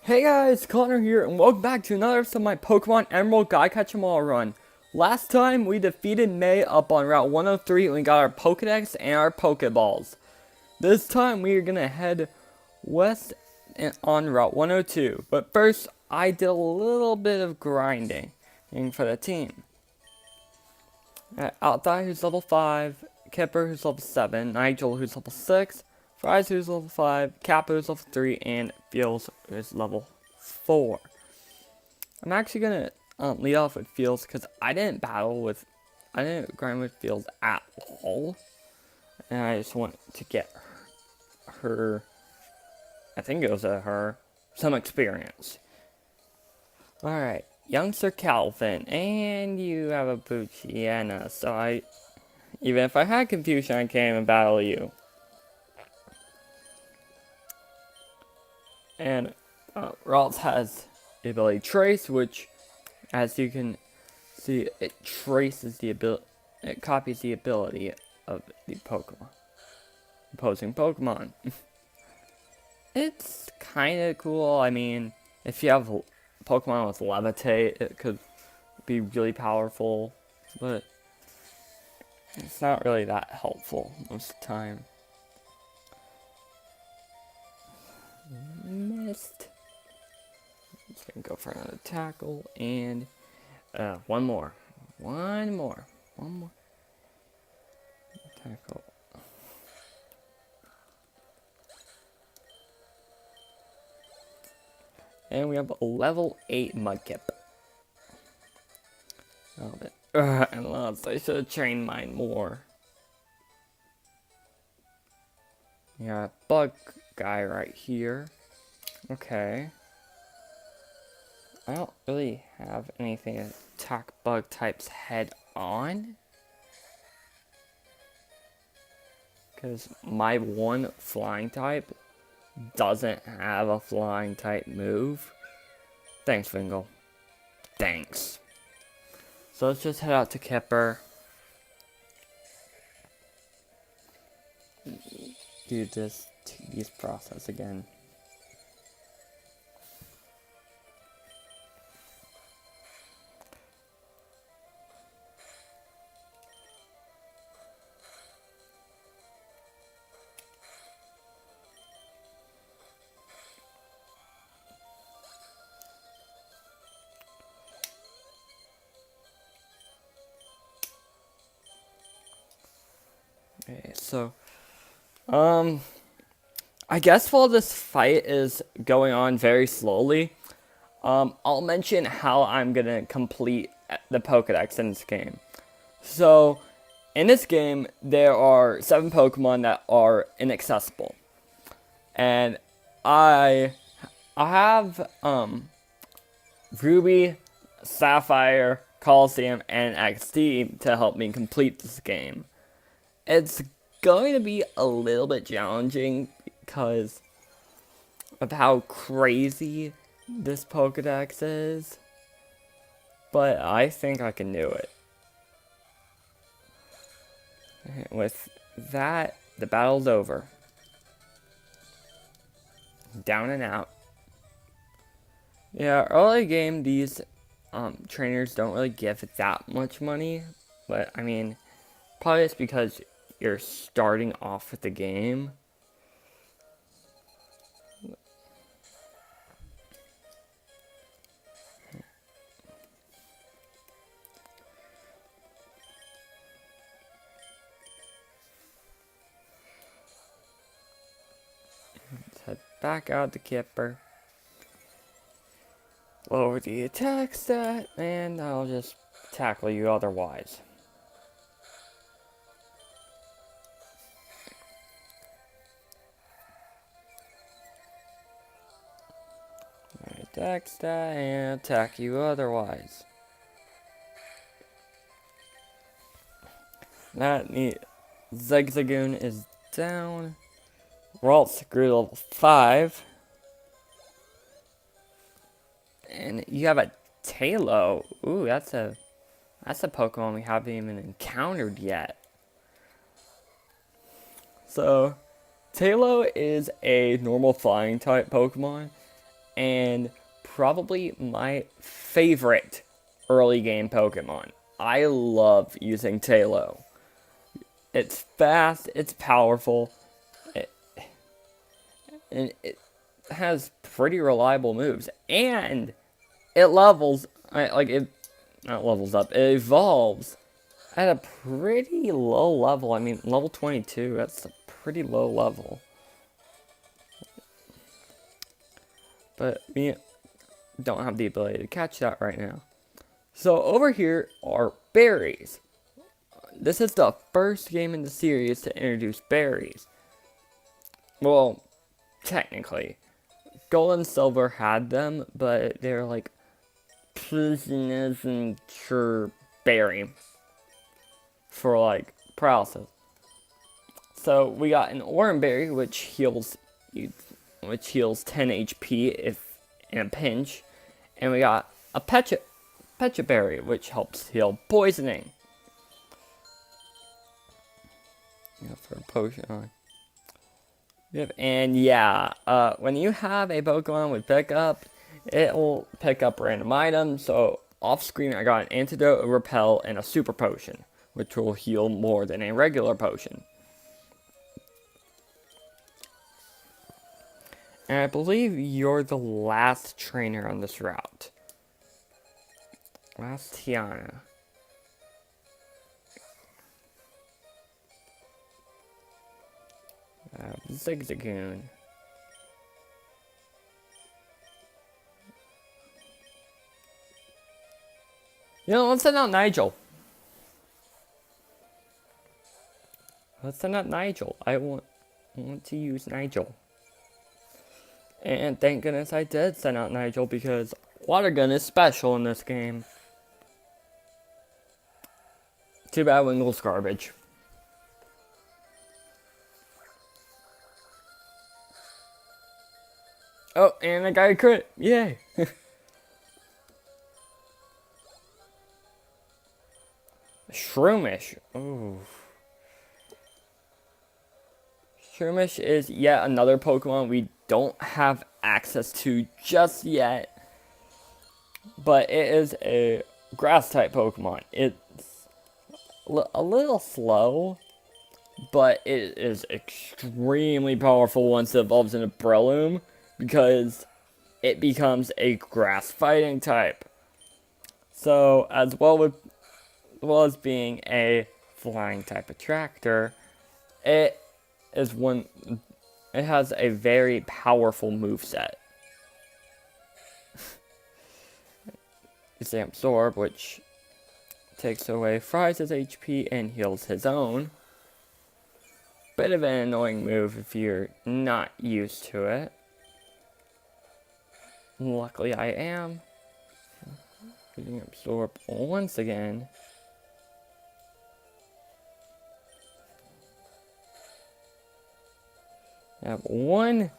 Hey guys, Connor here, and welcome back to another episode of my Pokemon Emerald Guy Catch 'em All run. Last time, we defeated May up on Route 103, and we got our Pokedex and our Pokeballs. This time, we are going to head west on Route 102. But first, I did a little bit of grinding for the team. Altai, who's level 5, Kipper, who's level 7, Nigel, who's level 6, Fries, who's level 5, Kappa, who's level 3, and Feels, who's level 4. I'm actually gonna lead off with Feels because I didn't grind with Feels at all, and I just want to get her, I think it was her, some experience. Alright, youngster Calvin, and you have a Buchiana, so even if I had confusion, I can't even battle you. And Ralts has the ability Trace, which, as you can see, it copies the ability of the opposing Pokemon. It's kind of cool. I mean, if you have Pokemon with Levitate, it could be really powerful, but it's not really that helpful most of the time. Missed. Just gonna go for another tackle and one more tackle. And we have a level 8 Mudkip. Oh, and lots. I should have trained mine more. Yeah, bug guy right here. Okay. I don't really have anything to attack bug types head on, because my one flying type doesn't have a flying type move. Thanks, Fingal. Thanks. So let's just head out to Kipper. Do this tedious process again. Okay, so I guess while this fight is going on very slowly, I'll mention how I'm gonna complete the Pokedex in this game. So, in this game, there are 7 Pokemon that are inaccessible, and I have Ruby, Sapphire, Coliseum, and XD to help me complete this game. It's going to be a little bit challenging because of how crazy this Pokedex is, but I think I can do it. With that, the battle's over. Down and out. Yeah, early game, these trainers don't really give that much money, but I mean, probably it's because you're starting off with the game. Let's head back out to Kipper. Lower the attack stat, and I'll just tackle you otherwise. Attack stat and attack you otherwise. Zigzagoon is down. Ralts grew to level 5. And you have a Talo. Ooh, that's a Pokemon we haven't even encountered yet. So, Talo is a normal flying type Pokemon, and probably my favorite early game Pokemon. I love using Tailo. It's fast, it's powerful, it, and it has pretty reliable moves, and it levels, it not levels up, it evolves at a pretty low level. I mean, level 22, that's a pretty low level. But we don't have the ability to catch that right now. So over here are berries. This is the first game in the series to introduce berries. Well, technically. Gold and Silver had them, but they're like poisonous and sure berry for like paralysis. So we got an Oran Berry, which heals 10 HP if in a pinch, and we got a Pecha Berry, which helps heal poisoning. For a potion on. Yep, and yeah, when you have a Pokemon with pickup, it will pick up random items. So off screen, I got an Antidote, a Repel, and a Super Potion, which will heal more than a regular potion. And I believe you're the last trainer on this route. Last Tiana. Zigzagoon. You know, let's send out Nigel. I want to use Nigel. And thank goodness I did send out Nigel, because Water Gun is special in this game. Too bad Wingle's garbage. Oh, and I got a crit. Yay. Shroomish. Ooh. Shroomish is yet another Pokemon we don't have access to just yet. But it is a grass type Pokemon. It's a little slow, but it is extremely powerful once it evolves into Breloom, because it becomes a grass fighting type. So as well as being a flying type attractor, it has a very powerful moveset. It's the Absorb, which takes away Fry's HP and heals his own. Bit of an annoying move if you're not used to it. Luckily I am. Using Absorb once again. I have one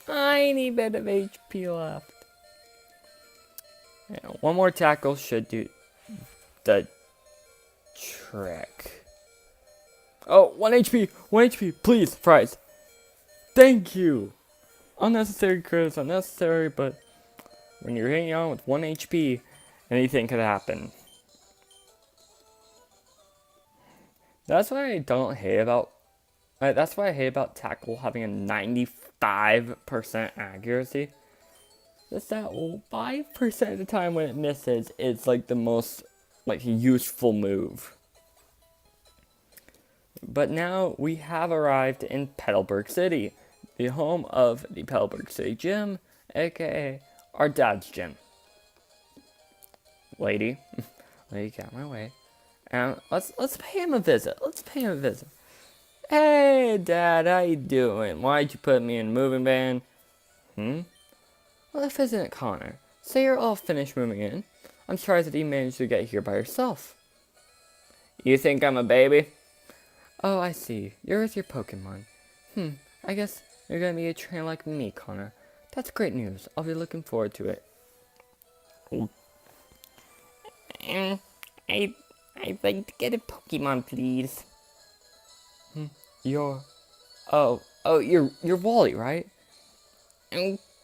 tiny bit of HP left. Yeah, one more tackle should do the trick. Oh, 1 HP! 1 HP! Please, Fries! Thank you! Unnecessary crit is unnecessary, but when you're hanging on with 1 HP, anything could happen. That's what I don't hate about... That's what I hate about Tackle having a 95% accuracy. Just that 5% of the time when it misses, it's like the most useful move. But now we have arrived in Petalburg City, the home of the Petalburg City Gym, aka our dad's gym. Lady got my way. And let's pay him a visit. Hey, Dad, how you doing? Why'd you put me in a moving van? Well, if isn't Connor. So you're all finished moving in. I'm surprised that you managed to get here by yourself. You think I'm a baby? Oh, I see. You're with your Pokemon. I guess you're gonna be a trainer like me, Connor. That's great news. I'll be looking forward to it. I'd like to get a Pokemon, please. You're Wally, right?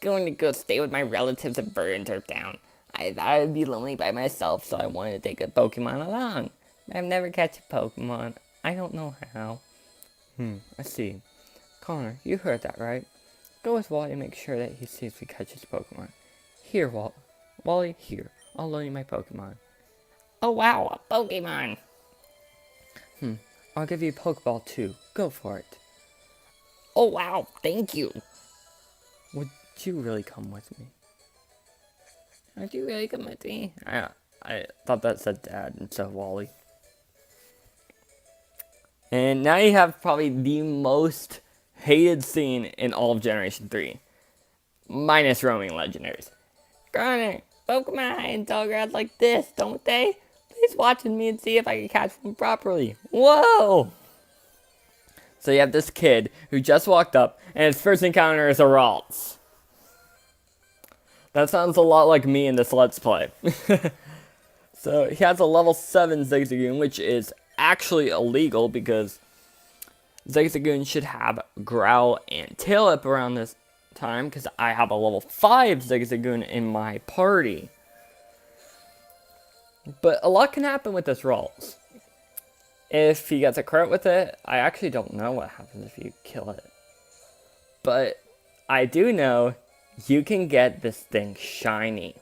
going to go stay with my relatives at Burdenturf Town. I thought I'd be lonely by myself, so I wanted to take a Pokemon along. I've never catch a Pokemon. I don't know how. I see. Connor, you heard that, right? Go with Wally and make sure that he safely catches Pokemon. Here, Wally, here. I'll loan you my Pokemon. Oh wow, a Pokemon! I'll give you a Pokeball too. Go for it. Oh wow, thank you. Would you really come with me? Would you really come with me? I thought that said Dad instead of Wally. And now you have probably the most hated scene in all of Generation 3. Minus roaming legendaries. Connor, Pokemon talk around like this, don't they? Please watch with me and see if I can catch them properly. Whoa! So you have this kid who just walked up, and his first encounter is a Ralts. That sounds a lot like me in this Let's Play. So he has a level 7 Zigzagoon, which is actually illegal because Zigzagoon should have Growl and Tail Whip around this time because I have a level 5 Zigzagoon in my party. But a lot can happen with this Ralts. If he gets a crit with it, I actually don't know what happens if you kill it. But I do know you can get this thing shiny.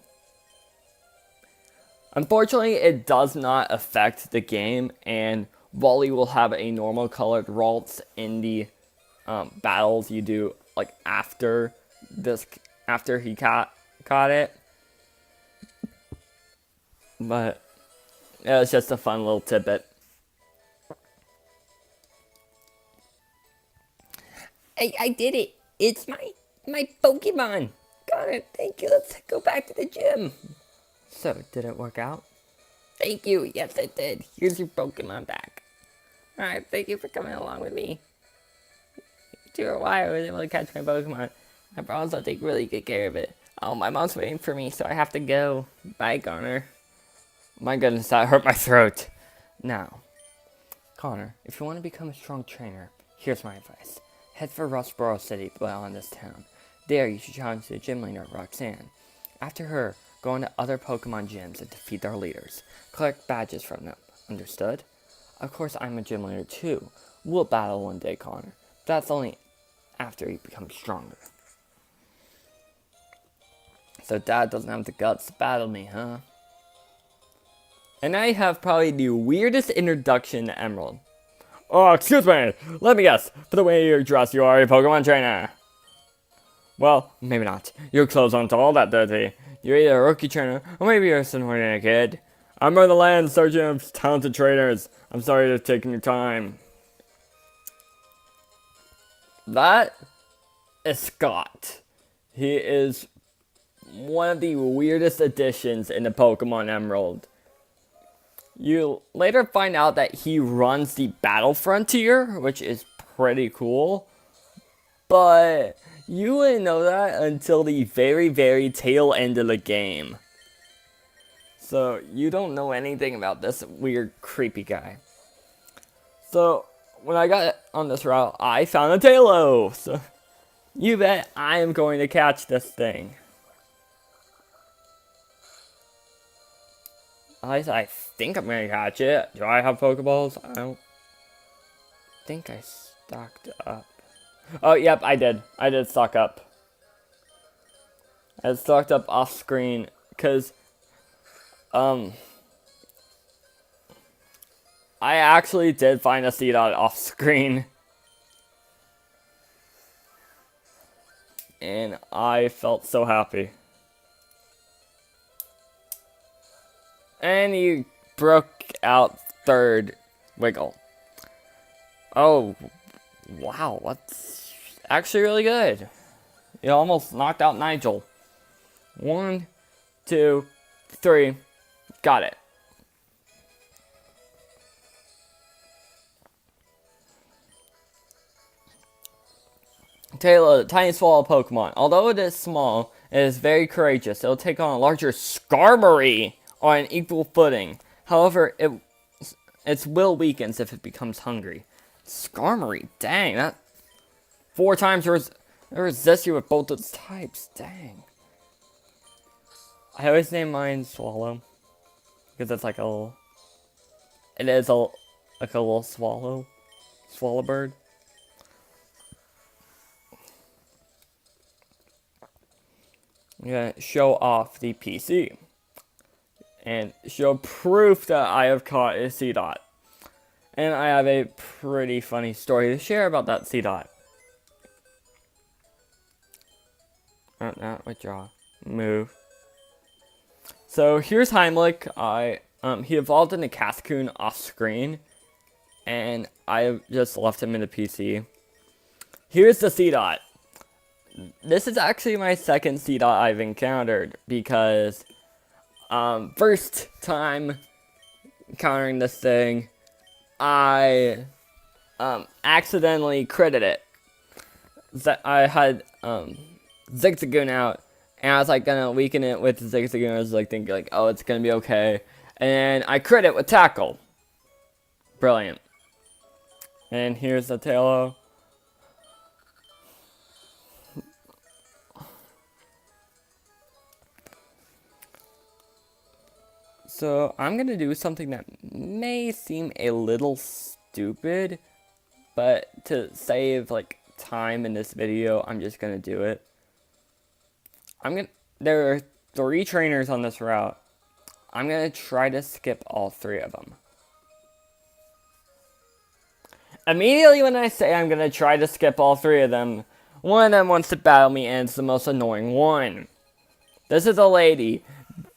Unfortunately, it does not affect the game, and Wally will have a normal colored Ralts in the battles you do like after he caught it. But it was just a fun little tidbit. I did it. It's my Pokemon. Got it. Thank you. Let's go back to the gym. So, did it work out? Thank you. Yes, it did. Here's your Pokemon back. Alright, thank you for coming along with me. To why I was able to catch my Pokemon. I promise I'll take really good care of it. Oh, my mom's waiting for me, so I have to go. Bye, Connor. My goodness, that hurt my throat. Now, Connor, if you want to become a strong trainer, here's my advice. Head for Rustboro City, well in this town. There, you should challenge the gym leader, Roxanne. After her, go into other Pokemon gyms and defeat their leaders. Collect badges from them. Understood? Of course, I'm a gym leader too. We'll battle one day, Connor. That's only after you become stronger. So Dad doesn't have the guts to battle me, huh? And now you have probably the weirdest introduction to Emerald. Oh, excuse me. Let me guess. For the way you're dressed, you are a Pokemon trainer. Well, maybe not. Your clothes aren't all that dirty. You're either a rookie trainer, or maybe you're some ordinary kid. I'm on the land searching for talented trainers. I'm sorry to take your time. That is Scott. He is one of the weirdest additions in the Pokemon Emerald. You later find out that he runs the Battle Frontier, which is pretty cool. But you wouldn't know that until the very, very tail end of the game. So you don't know anything about this weird, creepy guy. So when I got on this route, I found a Tailo. So you bet I am going to catch this thing. At least I think I'm going to catch it. Do I have Pokeballs? I don't think I stocked up. Oh, yep, I did. I did stock up. I stocked up off screen because, I actually did find a Seedot off screen. And I felt so happy. And he broke out third Wiggle. Oh, wow, that's actually really good. He almost knocked out Nigel. 1, 2, 3, got it. Taylor, the tiny swallow Pokemon. Although it is small, it is very courageous. It will take on a larger Skarmory on an equal footing. However, its will weakens if it becomes hungry. Skarmory, dang, that 4 times I resist you with both those types. Dang. I always name mine Swallow. Because it's like a little... It is a, like a little swallow. Swallow bird. I'm gonna show off the PC. And show proof that I have caught a C-Dot. And I have a pretty funny story to share about that C-Dot. Not withdraw. Move. So here's Heimlich. He evolved into Cascoon off screen. And I just left him in the PC. Here's the C-Dot. This is actually my second C-Dot I've encountered. Because first time encountering this thing, I accidentally critted it. I had Zigzagoon out, and I was like gonna weaken it with Zigzagoon. I was like thinking like, oh, it's gonna be okay, and I crit it with Tackle. Brilliant. And here's the Tailo. So I'm gonna do something that may seem a little stupid, but to save like time in this video, I'm just gonna do it. There are 3 trainers on this route. I'm gonna try to skip all 3 of them. Immediately when I say I'm gonna try to skip all 3 of them, one of them wants to battle me, and it's the most annoying one. This is a lady.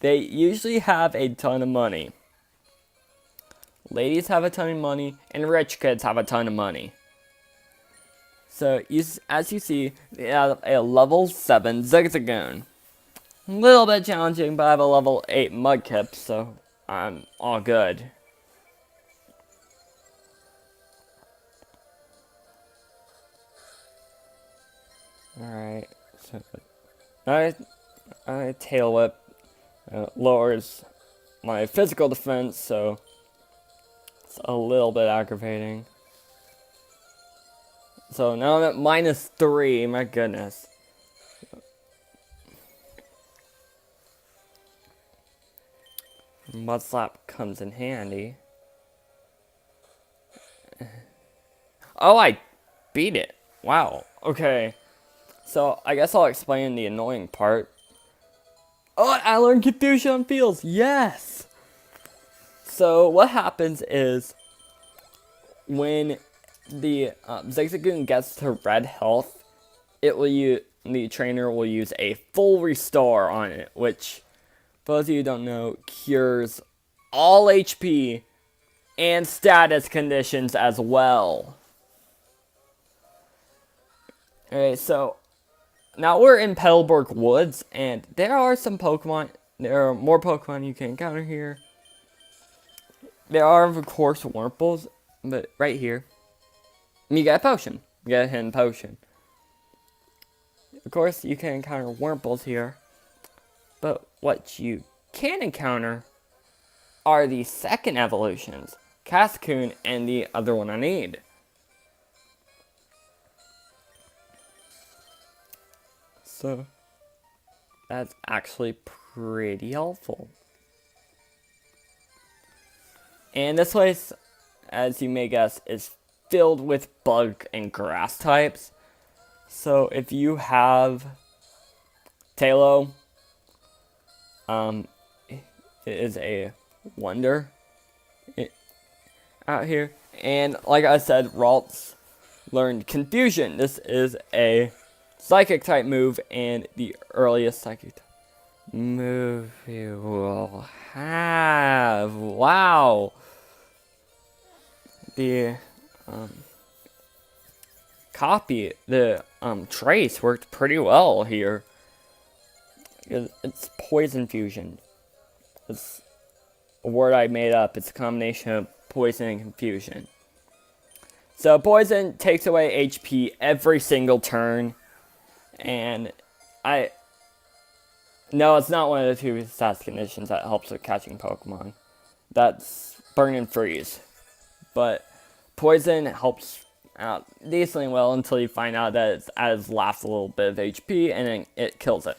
They usually have a ton of money. Ladies have a ton of money, and rich kids have a ton of money. So, as you see, they have a level 7 Zigzagoon. A little bit challenging, but I have a level 8 Mudkip, so I'm all good. Alright, so I Tail Whip lowers my physical defense, so it's a little bit aggravating. So now I'm at -3, my goodness. Mud Slap comes in handy. Oh, I beat it. Wow, okay. So I guess I'll explain the annoying part. Oh, I learned Confusion on Fields, yes! So what happens is, when the Zigzagoon gets to red health, the trainer will use a full restore on it, which, for those of you who don't know, cures all HP and status conditions as well. Okay, so now we're in Petalburg Woods, and there are more Pokemon you can encounter here. There are, of course, Wurmples, but right here, you get a potion. You get a hidden potion. Of course, you can encounter Wurmples here, but what you can encounter are the second evolutions, Cascoon and the other one I need. So, that's actually pretty helpful. And this place, as you may guess, is filled with bug and grass types. So if you have Tailo, it is a wonder out here. And like I said, Ralts learned Confusion. This is a Psychic type move, and the earliest Psychic move you will have. Wow. The trace worked pretty well here. It's Poison Fusion. It's a word I made up. It's a combination of Poison and Confusion. So Poison takes away HP every single turn. And no, it's not one of the 2 stats conditions that helps with catching Pokemon. That's Burn and Freeze. But Poison helps out decently well until you find out that it adds last a little bit of HP and then it kills it.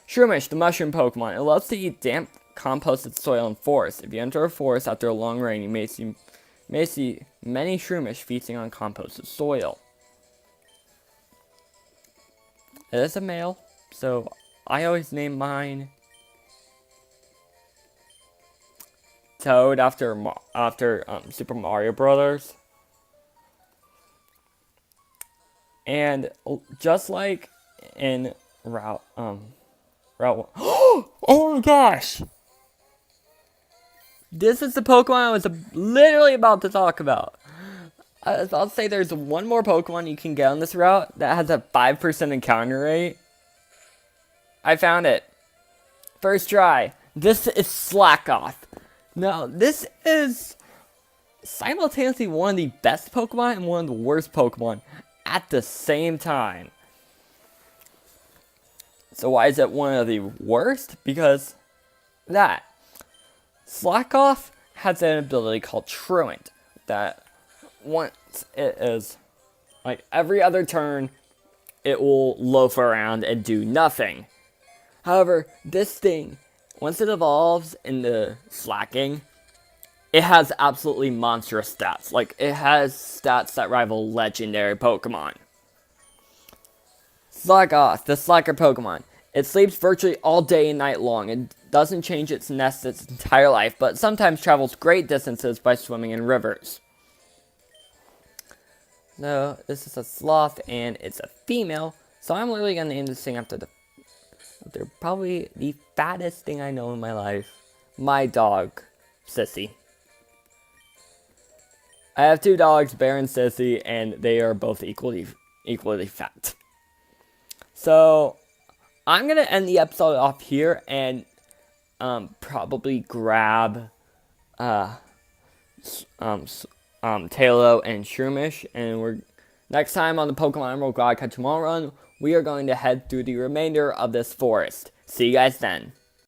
Shroomish, the mushroom Pokemon. It loves to eat damp, composted soil and forests. If you enter a forest after a long rain, you may see many Shroomish feasting on composted soil. It is a male, so I always name mine Toad after Super Mario Brothers. And just like in Route 1. Oh my gosh! This is the Pokemon I was literally about to talk about. I was about to say there's one more Pokemon you can get on this route that has a 5% encounter rate. I found it. First try. This is Slackoth. Now, this is simultaneously one of the best Pokemon and one of the worst Pokemon at the same time. So why is it one of the worst? Because that. Slackoth has an ability called Truant that once it is, like every other turn, it will loaf around and do nothing. However, this thing, once it evolves into Slacking, it has absolutely monstrous stats. Like, it has stats that rival legendary Pokemon. Slackoth, the Slacker Pokemon. It sleeps virtually all day and night long and doesn't change its nest its entire life, but sometimes travels great distances by swimming in rivers. So, this is a sloth, and it's a female, so I'm literally going to name this thing after probably the fattest thing I know in my life. My dog, Sissy. I have two dogs, Bear and Sissy, and they are both equally fat. So, I'm going to end the episode off here and probably grab Tailo and Shroomish, and next time on the Pokemon Emerald God Catch 'em All run, we are going to head through the remainder of this forest. See you guys then.